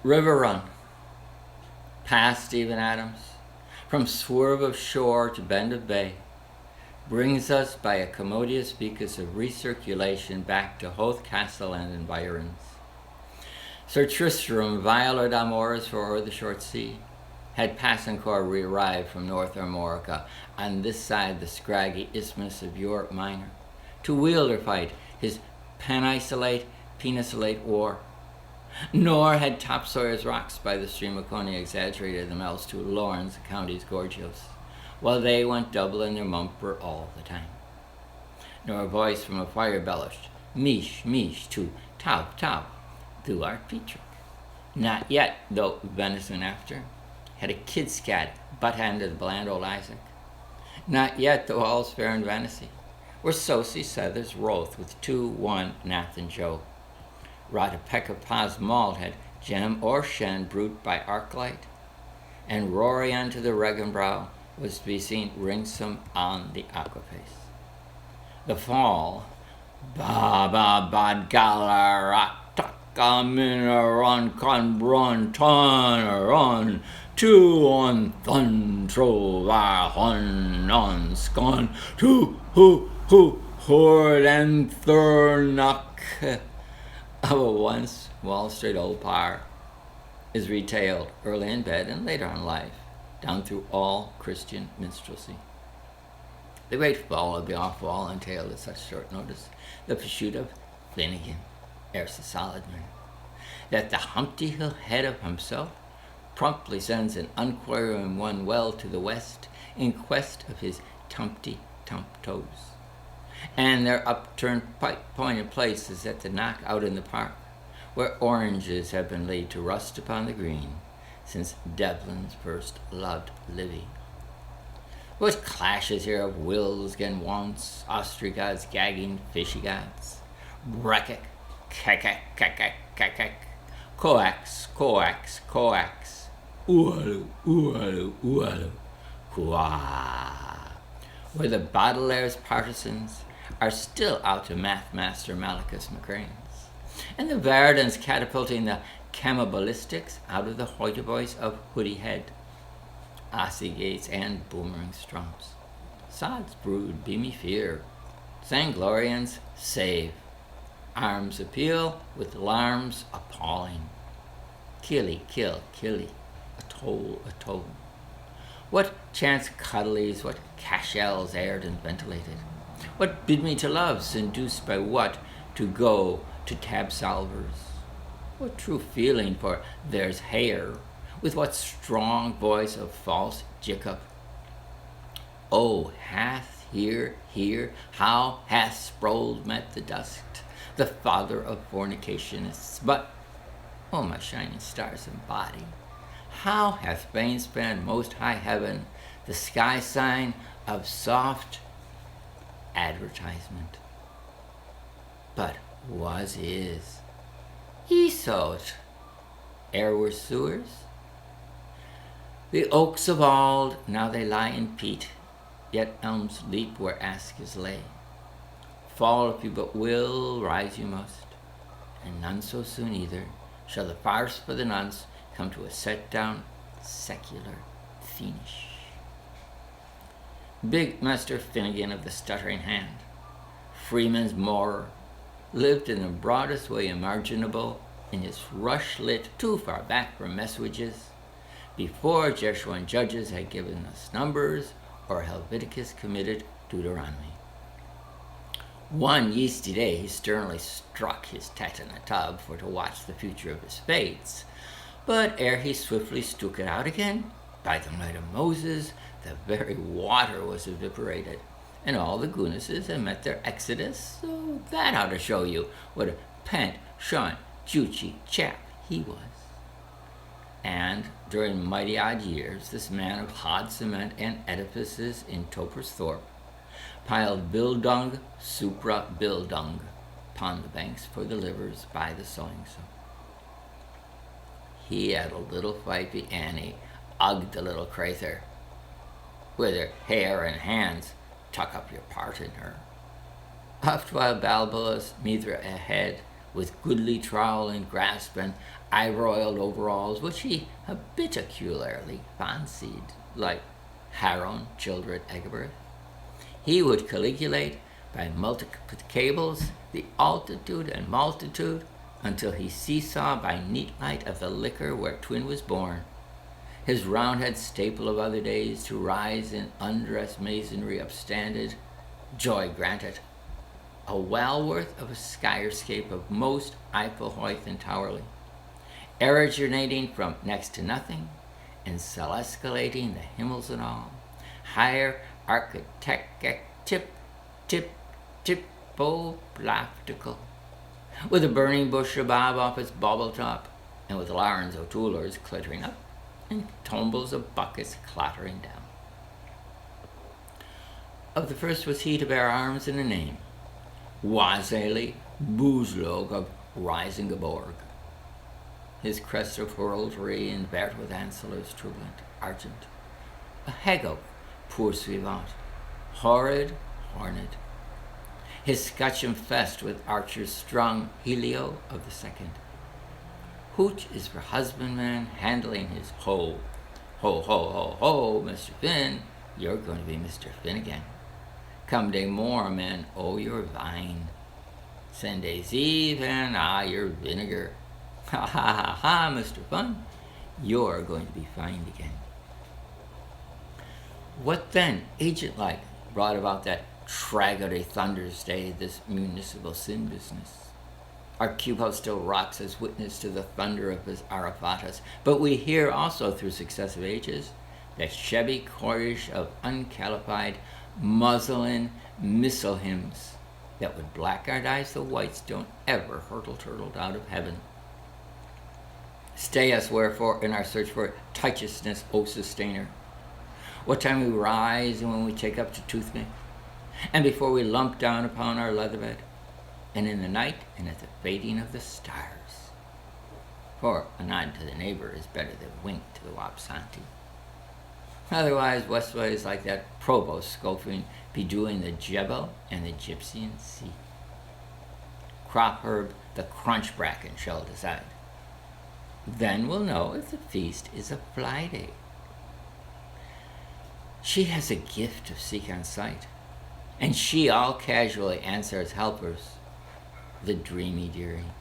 River run, past Stephen Adams, from swerve of shore to bend of bay, brings us by a commodious beacon of recirculation back to Hoath Castle and environs. Sir Tristram, violor d'amores for o'er the short sea, had Passancore re-arrived from North Armorica on this side the scraggy isthmus of Europe Minor, to wield or fight his penisolate war. Nor had Topsawyer's rocks by the stream of Coney exaggerated themselves to Lawrence County's gorgios, while they went double in their mumper all the time. Nor a voice from a fire belched, Mish, Mish, to Taup, Taup, thou art Petrick. Not yet, though venison after, had a kid scat butt-handed the bland old Isaac. Not yet, though all's fair in Vanity, where Sosie Southers wroth with 2-1 Nathan Joe. Wrought a peck of Pa's malt had gem or shen brute by arclight, and Rory unto the Regenbrow was to be seen ringsome on the aquaface. The fall, ba ba bad galarak taka minaron con bron ton 2 on thun trovar hon on scon 2 hu hord and thurnock of a once Wall Street old par is retailed early in bed and later on life, down through all Christian minstrelsy. The great fall of the off-wall entailed at such short notice the pursuit of Finnegan, erst a solid man, that the Humpty Hill head of himself promptly sends an unquerying one well to the west in quest of his tumpty tump toes, and their upturned pointed places at the knock out in the park, where oranges have been laid to rust upon the green since Devlin's first loved Livy. What clashes here of wills and wants, ostrigods gagging fishy gods, brekek, kekek, kekek, kekek, coax, coax, coax, ooalu, ooalu, ooalu, kua, where the Baudelaire's partisans are still out to math master Malachus McCrane's, and the Verdans catapulting the Camabalistics out of the hoity-boys of Hoodie Head, Ossie Gates, and Boomerang Strumps. Sod's brood, beamy fear, Sanglorians save, arms appeal with alarms appalling. Killy, kill, killy, a toll. What chance cuddlies, what cashels aired and ventilated? What bid me to love, seduced by what to go to tab salvers? What true feeling for there's hair, with what strong voice of false Jacob? Oh, hath here, how hath Sprold met the dust, the father of fornicationists? But, oh, my shining stars and body, how hath Bain spanned most high heaven, the sky sign of soft advertisement? But was is, he sow't, ere were sewers. The oaks of Ald, now they lie in peat, yet elms leap where askers lay. Fall if you but will, rise you must, and none so soon either shall the farce for the nonce come to a set-down secular finish. Big Master Finnegan of the stuttering hand, Freeman's Moorer, lived in the broadest way imaginable in his rush-lit too far back for messages, before Jeshua judges had given us numbers or Helveticus committed Deuteronomy. One yeasty day he sternly struck his tat in a tub for to watch the future of his fates, but ere he swiftly strook it out again, by the might of Moses, the very water was evaporated, and all the Guinnesses had met their exodus, so that ought to show you what a pent, shun, juicy chap he was. And during mighty odd years, this man of hod cement and edifices in Toper's Thorpe piled bildung supra bildung upon the banks for the livers by the sowing so. He had a little fifey Annie, ugged the little crather, with her hair and hands tuck up your part in her. Oft while Balboa's meathra ahead with goodly trowel and grasp and eye-roiled overalls, which he habitually fancied like Haron, Childred Egbert. He would calculate by multiplicables the altitude and multitude until he seesaw by neat light of the liquor where twin was born. His roundhead staple of other days to rise in undressed masonry upstanded, joy granted, a well worth of a skyscape of most Eiffelhoith and Towerley, originating from next to nothing and celescalating the himmels and all, higher architectic typoplastical, with a burning bush above off its bubble top, and with Larns O'Toolers clittering up, and tumbles of buckets clattering down. Of the first was he to bear arms and a name, Wazeli Boozlog of Risingaborg. His crest of heraldry invert with ancillars turbulent, argent, a hego poursuivant, horrid, horned. His scutcheon fest with archers strung, Helio of the second. Hooch is for husbandman handling his hoe. Ho, ho, ho, ho, Mr. Finn, you're going to be Mr. Finnegans. Come day more, men, oh, your vine. Sunday's eve, and your vinegar. Ha, ha, ha, ha, Mr. Fun, you're going to be fined again. What then, agent-like, brought about that Tragedy Thunder's Day, this municipal sin business? Our cube house still rocks as witness to the thunder of his Arafatas, but we hear also through successive ages the shabby chorus of uncalified muslin missal hymns that would blackguard eyes the whites don't ever hurtle-turtled out of heaven. Stay us wherefore in our search for righteousness, O sustainer. What time we rise and when we take up to toothpick, and before we lump down upon our leather bed, and in the night and at the fading of the stars. For a nod to the neighbor is better than a wink to the wapsanti. Otherwise, Westway is like that provost scoffing, bedewing the Jebel and the Gypsian sea. Crop herb, the crunch bracken shall decide. Then we'll know if the feast is a fly day. She has a gift of seek on sight, and she all casually answers helpers, the dreamy dearie.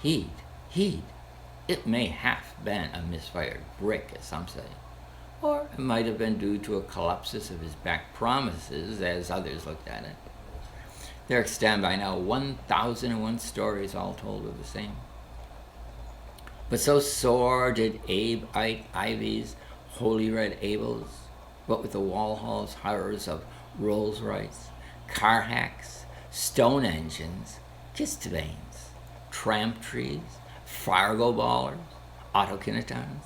Heed, it may have been a misfired brick, as some say, or it might have been due to a collapsus of his back promises, as others looked at it. There extant by now 1,001 stories, all told of the same. But so sore did Abe ite Ivy's holy red Abels, what with the Walhall's horrors of Rolls Royce, car hacks, stone engines, kist vanes, tramp trees, Fargo ballers, autokinetons,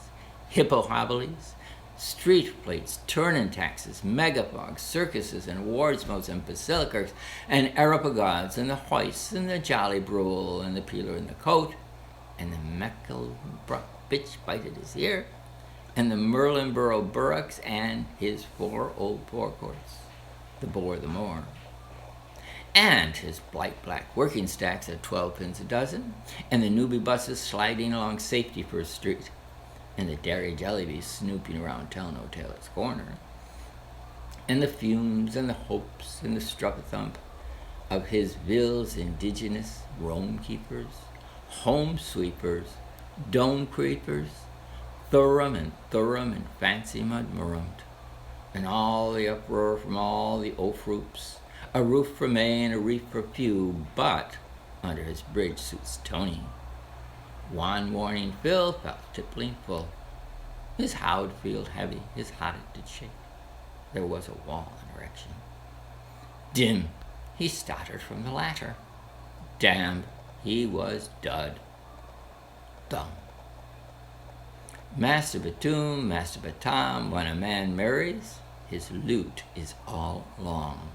hippohabilis, street plates, turning taxes, megafogs, circuses, and wardsmodes, and basilicas, and aeropagods, and the hoists, and the jolly brule, and the peeler in the coat, and the Mecklenbrook bitch bited his ear, and the Merlinborough burrocks, and his 4 old forecourts, the bore the more, and his blight black working stacks at 12 pence a dozen, and the newbie buses sliding along Safety First Street, and the dairy jellybees snooping around Telno Taylor's corner, and the fumes and the hopes and the struck-a-thump of his Ville's indigenous roam keepers, home sweepers, dome creepers, Thurum and fancy mud murrumed, and all the uproar from all the oaf roofs, a roof for May and a reef for few, but under his bridge suits Tony. One morning Phil felt tippling full, his howd field heavy, his hotted did shake. There was a wall in erection. Dim, he stottered from the latter. Damned, he was dud. Dumb. Master Batum, Master Batam, when a man marries, his lute is all long,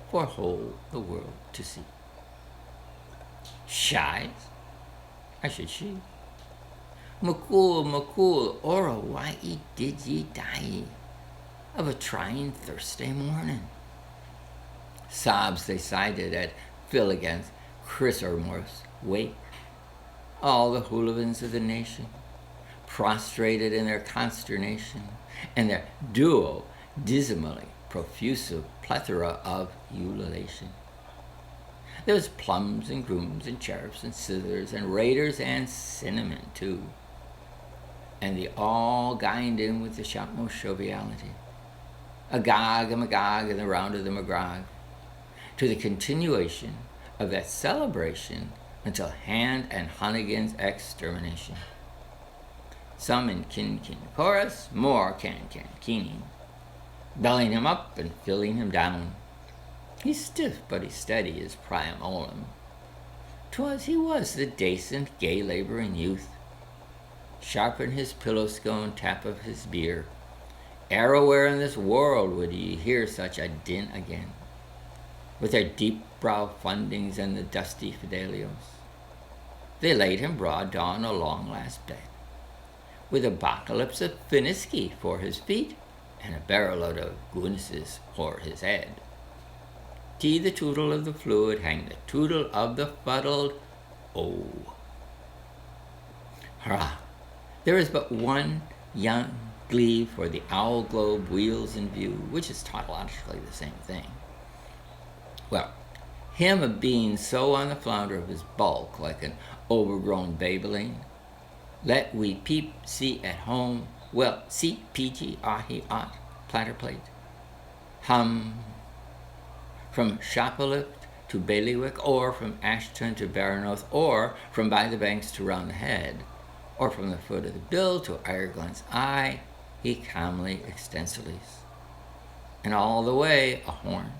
for whole the world to see. Shies? I should she. McCool, ora, why did ye die of a trying Thursday morning? Sobs they sided at Finnegans, Chris or Morris wake, all the hooligans of the nation, prostrated in their consternation, and their duo dismally profusive plethora of ululation. There was plums and grooms and cherubs and scissors and raiders and cinnamon too. And they all gined in with the shopmost joviality. Agog and Magog and the round of the McGrog, to the continuation of that celebration until Hand and Hunnigan's extermination. Some in kin-kin chorus, more can-can keening, belling him up and filling him down. He's stiff, but he's steady as Priam Olim. 'Twas he was the decent, gay labouring youth. Sharpen his pillow scone tap of his beer. Arrowwhere in this world would ye hear such a din again, with their deep brow fundings and the dusty fidelios. They laid him broad down a long last bed, with a bocalypse of Finniski for his feet, and a barrel load of Guinnesses for his head. Tee the tootle of the fluid, hang the tootle of the fuddled, oh. Hurrah! There is but one young glee for the owl globe wheels in view, which is tautologically the same thing. Well, him of being so on the flounder of his bulk, like an overgrown babeling, let we peep see at home, well, see peachy ahi ot, platter plate. Hum, from Shoplift to Bailiwick, or from Ashton to Baranoth, or from by the banks to round the head, or from the foot of the bill to Ireland's eye, he calmly extensiles. And all the way a horn.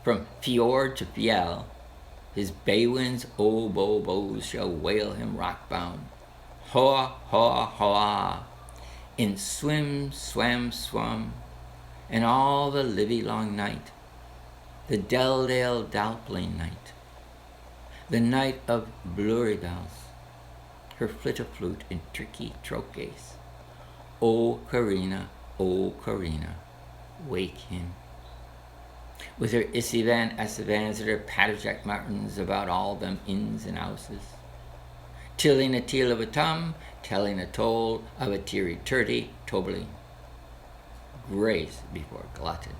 From fjord to fjell, his bay-winds, bows shall wail him rock-bound. Hoa, hoa, hoa, in swim, swam, and all the livy-long night, the Deldale Dalpling night, the night of blurry bells, her flute in tricky trochase. O Carina, wake him. With her Isivan Assivans and her Patterjack Martins about all them inns and houses, tilling a teal of a tum, telling a toll of a teary turty, tobly. Grace before glutton.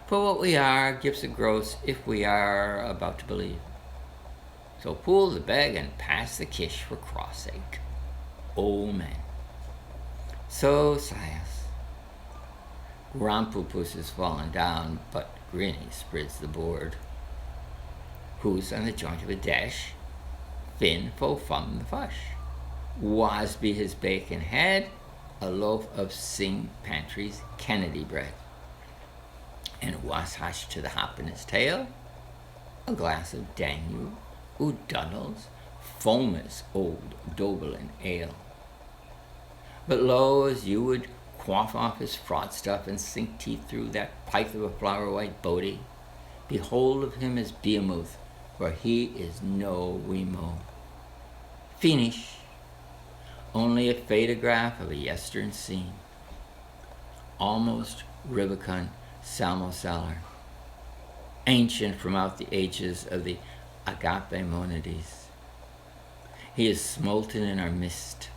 For what we are gives a gross if we are about to believe. So pull the bag and pass the kish for cross sake. O men. So sighs. Grampupus is fallen down, but Grinny spreads the board. Who's on the joint of a dash? Finn fo fum the fush. Wasby his bacon head, a loaf of Sing Pantry's Kennedy bread. And Washash to the hop in his tail, a glass of Danube, O'Donnell's, foamous old Doberlin ale. But lo, as you would quaff off his fraud stuff and sink teeth through that pipe of a flower-white bodie, behold of him as Behemoth, for he is no Wemo. Finish, only a photograph of a yestern scene, almost Rubicon Salmosalar, ancient from out the ages of the Agape Monades. He is smolten in our mist,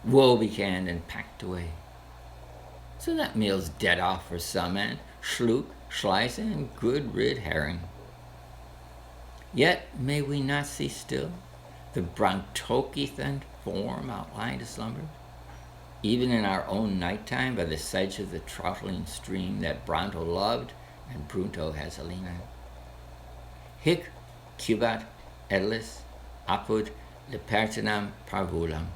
woe-becanned and packed away. So that meal's dead off for some, and schluck, schleiss, and good rid herring. Yet may we not see still the Brontokithan form outlined to slumber, even in our own nighttime by the sedge of the trottling stream that Bronto loved and Brunto has a lean on. Hic cubat edlis apud libertinam parvulam.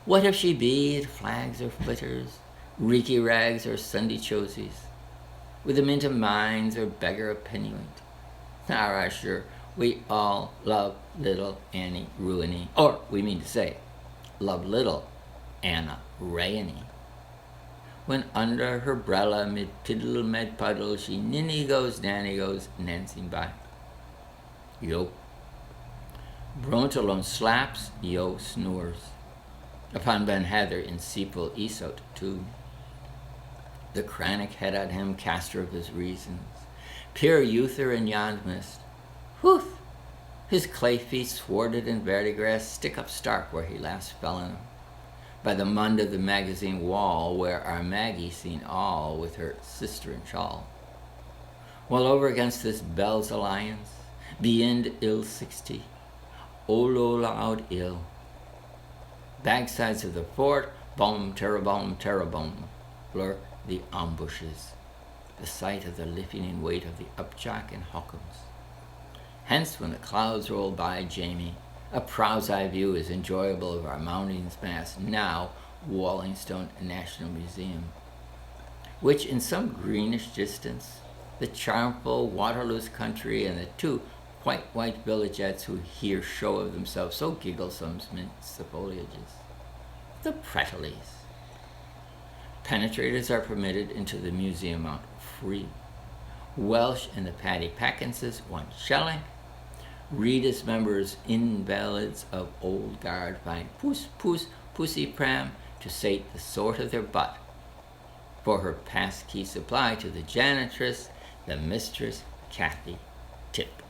What if she be at flags or flitters, reeky rags or Sunday chosies, with a mint of mines or beggar a pennyweight? Arrah, sure, we all love little Annie Ruiny, or we mean to say, love little Anna Rayany. When under her brella mid piddle med puddle she ninny goes, nanny goes, nancing by. Yo. Brontalone slaps, yo snores. Upon Ben Heather in Sepal Esot too. The chronic head at him, caster of his reasons, Pure Uther in yond mist. Whooth! His clay feet swarded in verdigris stick up stark where he last fell in 'em. By the mund of the magazine wall where our Maggie seen all with her sister in shawl. While over against this Bell's Alliance, beyond ill 60, Olo loud ill. Bagsides of the fort, bom, terabom, lurk the ambushes, the sight of the lifting weight of the upjack and Hawkins. Hence, when the clouds roll by, Jamie, a prow's eye view is enjoyable of our mountains mass, now Wallingstone National Museum, which in some greenish distance, the charmful Waterloo's country and the two quite white villagettes who here show of themselves so gigglesome midst the foliages. The Prettleys. Penetrators are permitted into the museum out free. Welsh and the Paddy Packinses, 1 shilling. Readers members invalids of old guard find pussy pram to sate the sort of their butt. For her pass key supply to the janitress, the mistress, Kathy Tip.